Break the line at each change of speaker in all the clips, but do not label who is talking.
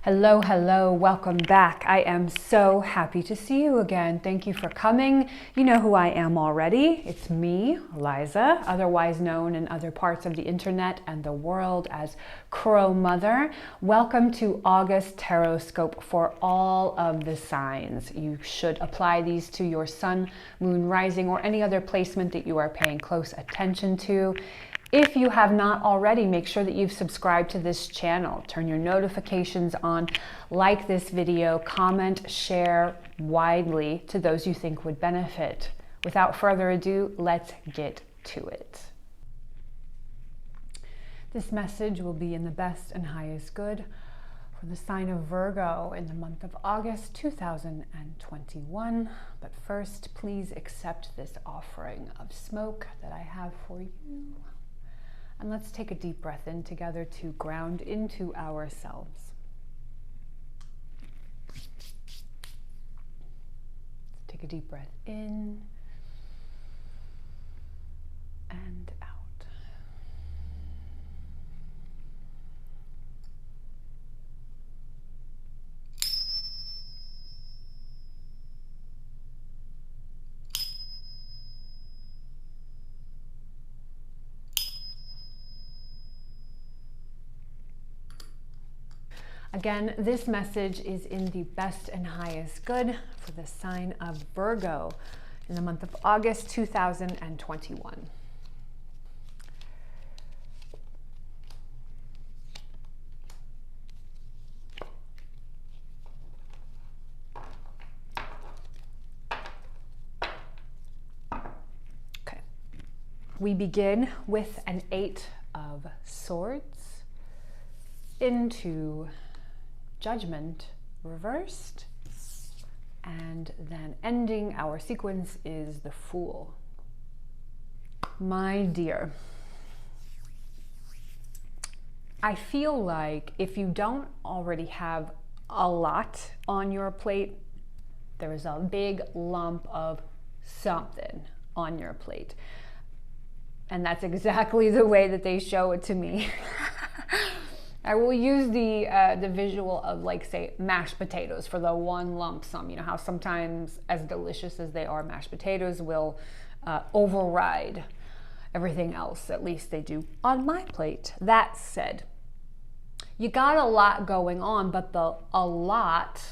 Hello, hello, welcome back. I am so happy to see you again. Thank you for coming. You know who I am already. It's me, Liza, otherwise known in other parts of the internet and the world as Crow Mother. Welcome to August Tarotscope for all of the signs. You should apply these to your sun, moon, rising, or any other placement that you are paying close attention to. If you have not already, make sure that you've subscribed to this channel. Turn your notifications on, like this video, comment, share widely to those you think would benefit. Without further ado, let's get to it. This message will be in the best and highest good for the sign of Virgo in the month of August 2021. But first, please accept this offering of smoke that I have for you. And let's take a deep breath in together to ground into ourselves. Take a deep breath in and out. Again, this message is in the best and highest good for the sign of Virgo in the month of August 2021. Okay. We begin with an 8 of Swords into Judgment reversed, and then ending our sequence is the Fool. My dear, I feel like if you don't already have a lot on your plate, there is a big lump of something on your plate. And that's exactly the way that they show it to me. I will use the visual of, like, say, mashed potatoes for the one lump sum. You know how sometimes, as delicious as they are, mashed potatoes will override everything else. At least they do on my plate. That said, you got a lot going on, but the a lot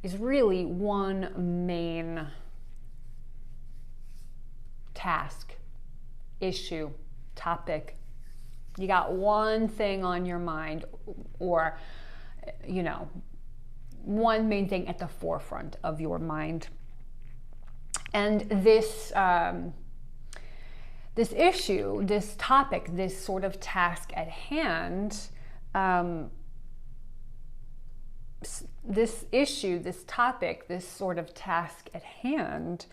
is really one main task, issue, topic. You got one thing on your mind, or, you know, one main thing at the forefront of your mind. And this, this issue, this topic, this sort of task at hand, this issue, this topic, this sort of task at hand,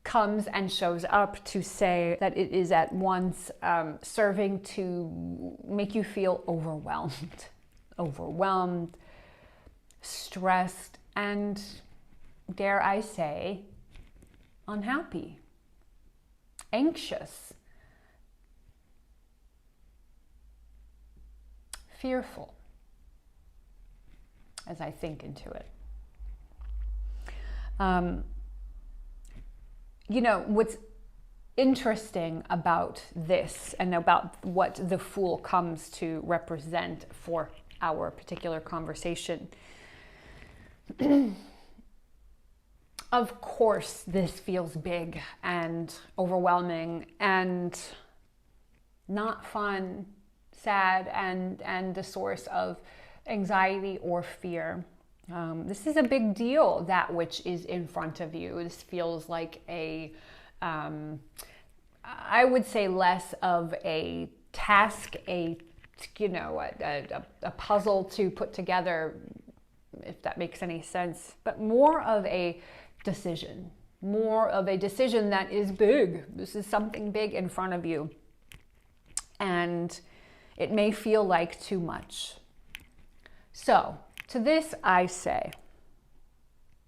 comes and shows up to say that it is at once serving to make you feel overwhelmed, stressed, and, dare I say, unhappy, anxious, fearful, as I think into it. You know, what's interesting about this and about what the Fool comes to represent for our particular conversation, of course, this feels big and overwhelming and not fun, sad, and the source of anxiety or fear. This is a big deal, that which is in front of you. This feels like a, I would say, less of a task, a puzzle to put together, if that makes any sense, but more of a decision, that is big. This is something big in front of you. And it may feel like too much. So, to this I say,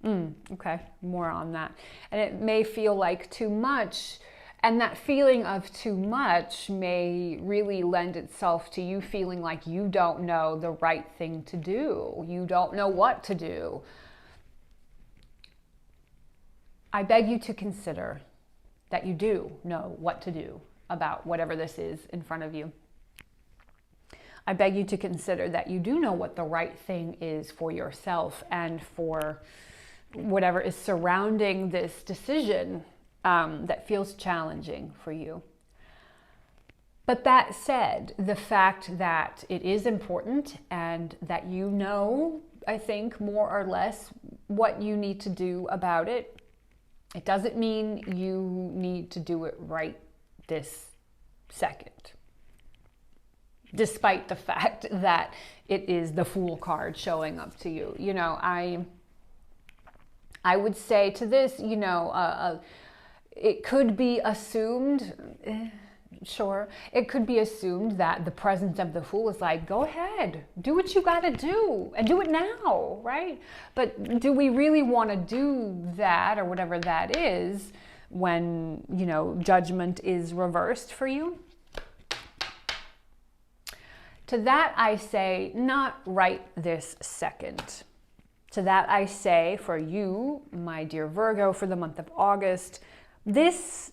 okay, more on that. And it may feel like too much, And that feeling of too much may really lend itself to you feeling like you don't know the right thing to do. You don't know what to do. I beg you to consider that you do know what to do about whatever this is in front of you. I beg you to consider that you do know what the right thing is for yourself and for whatever is surrounding this decision that feels challenging for you. But that said, the fact that it is important and that you know, I think, more or less what you need to do about it, it doesn't mean you need to do it right this second. Despite the fact that it is the Fool card showing up to you. You know, I would say to this, you know, it could be assumed, sure, it could be assumed that the presence of the Fool is like, go ahead, do what you got to do and do it now, right? But do we really want to do that or whatever that is when, you know, judgment is reversed for you? To that I say, not right this second. To that I say, for you, my dear Virgo, for the month of August, this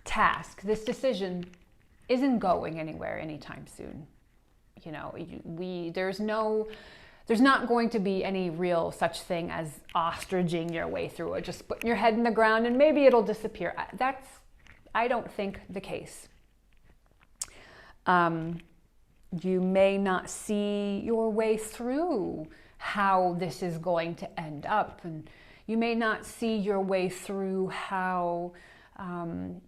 task, this decision isn't going anywhere anytime soon. You know, there's not going to be any real such thing as ostriching your way through it. Just put your head in the ground and maybe it'll disappear. That's, I don't think, the case. You may not see your way through how this is going to end up, and you may not see your way through how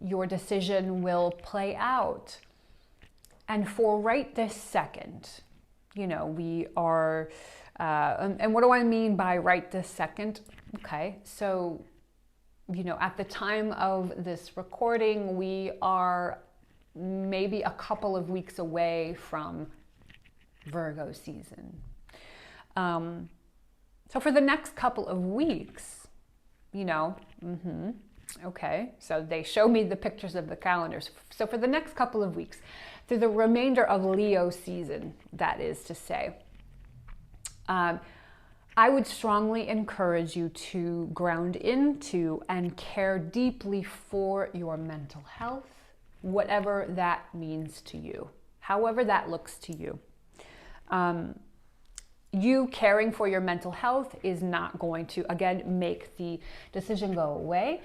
your decision will play out. And for right this second, you know, we are, and what do I mean by right this second? Okay, so, you know, at the time of this recording, we are maybe a couple of weeks away from Virgo season. So for the next couple of weeks, you know, okay, so they show me the pictures of the calendars. So for the next couple of weeks, through the remainder of Leo season, that is to say, I would strongly encourage you to ground into and care deeply for your mental health, whatever that means to you, however that looks to you. You caring for your mental health is not going to, again, make the decision go away.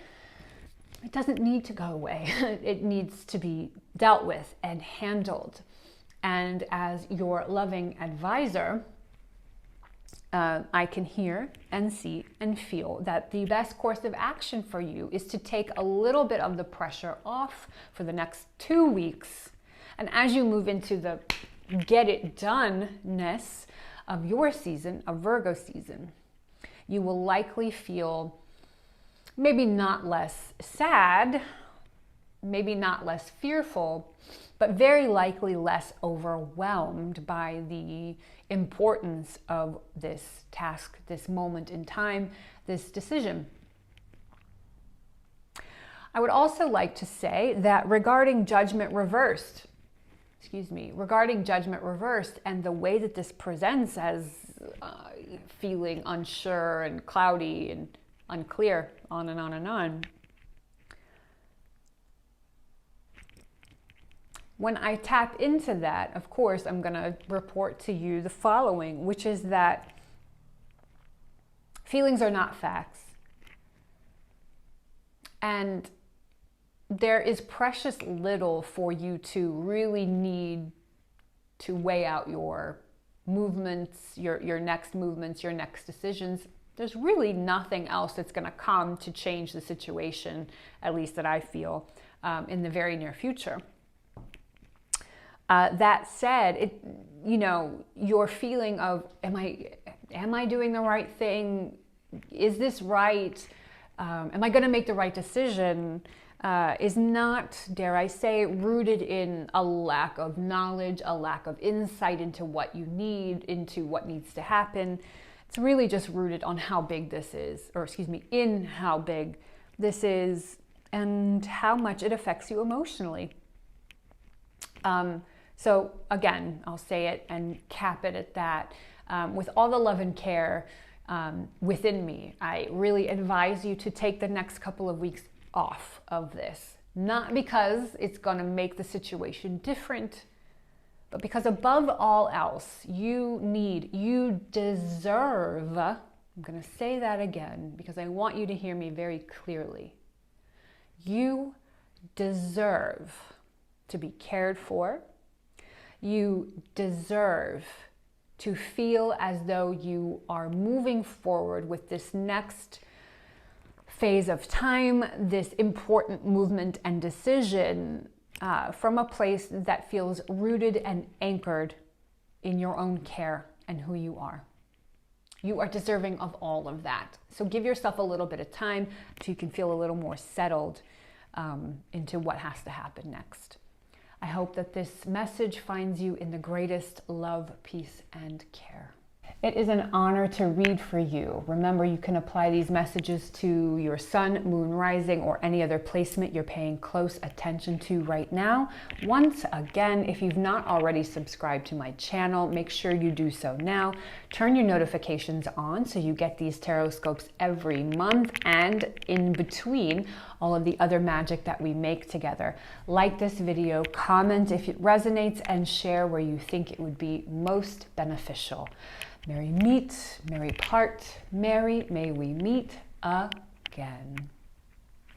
It doesn't need to go away. It needs to be dealt with and handled. And as your loving advisor, I can hear and see and feel that the best course of action for you is to take a little bit of the pressure off for the next 2 weeks. And as you move into the get it done-ness of your season, of Virgo season, you will likely feel maybe not less sad, maybe not less fearful, but very likely less overwhelmed by the importance of this task, this moment in time, this decision. I would also like to say that regarding judgment reversed and the way that this presents as feeling unsure and cloudy and unclear, on and on and on. When I tap into that, of course, I'm going to report to you the following, which is that feelings are not facts. And there is precious little for you to really need to weigh out your movements, your next movements, your next decisions. There's really nothing else that's going to come to change the situation, at least that I feel, in the very near future. That said, you know, your feeling of, am I doing the right thing? Is this right? Am I going to make the right decision? Is not, dare I say, rooted in a lack of knowledge, a lack of insight into what you need, into what needs to happen. It's really just rooted on how big this is, or excuse me, in how big this is, and how much it affects you emotionally. So again, I'll say it and cap it at that. With all the love and care within me, I really advise you to take the next couple of weeks off of this. Not because it's going to make the situation different, but because above all else, you deserve, I'm going to say that again because I want you to hear me very clearly. You deserve to be cared for. You deserve to feel as though you are moving forward with this next phase of time, this important movement and decision from a place that feels rooted and anchored in your own care and who you are. You are deserving of all of that. So give yourself a little bit of time so you can feel a little more settled into what has to happen next. I hope that this message finds you in the greatest love, peace, and care. It is an honor to read for you. Remember, you can apply these messages to your sun, moon, rising, or any other placement you're paying close attention to right now. Once again, if you've not already subscribed to my channel, make sure you do so now. Turn your notifications on so you get these Tarotscopes every month and in between all of the other magic that we make together. Like this video, comment if it resonates, and share where you think it would be most beneficial. Merry meet, merry part, merry may we meet again.